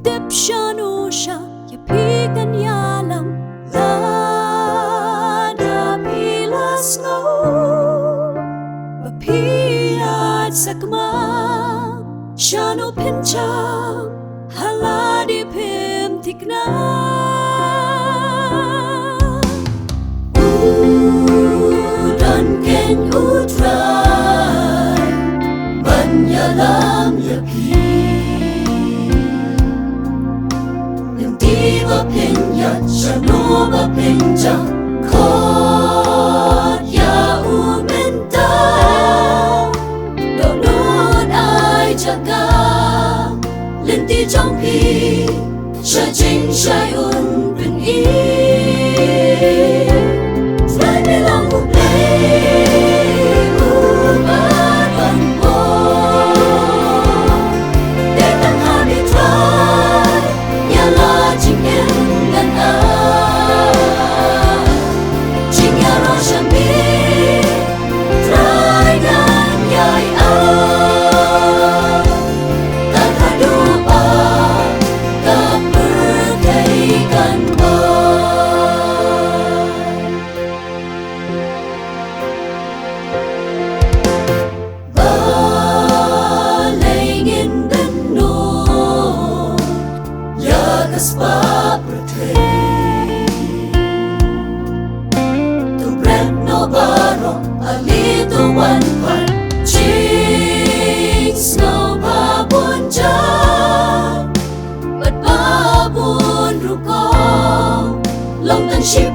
Dip shanusha ya pikan yalam lada pilas ngo bapiyat sakma shanu pincham haladi pim tikna udan ken utrai banyalam yapi Lynti bapinyat shanu bapinja kot ya umenta donut ai jaga Lynti trong pi sha jing shai un bin i Fly me long u play u ba ban po để tăng ha đi try nhà la jing en gan a jing ya ro sha mi try gan yai a ta tha du ba ta per kai gan ba ngin ben no ya kaspa protect to bread no baro a little one part chicks no babun jan but babun ruko long tan ship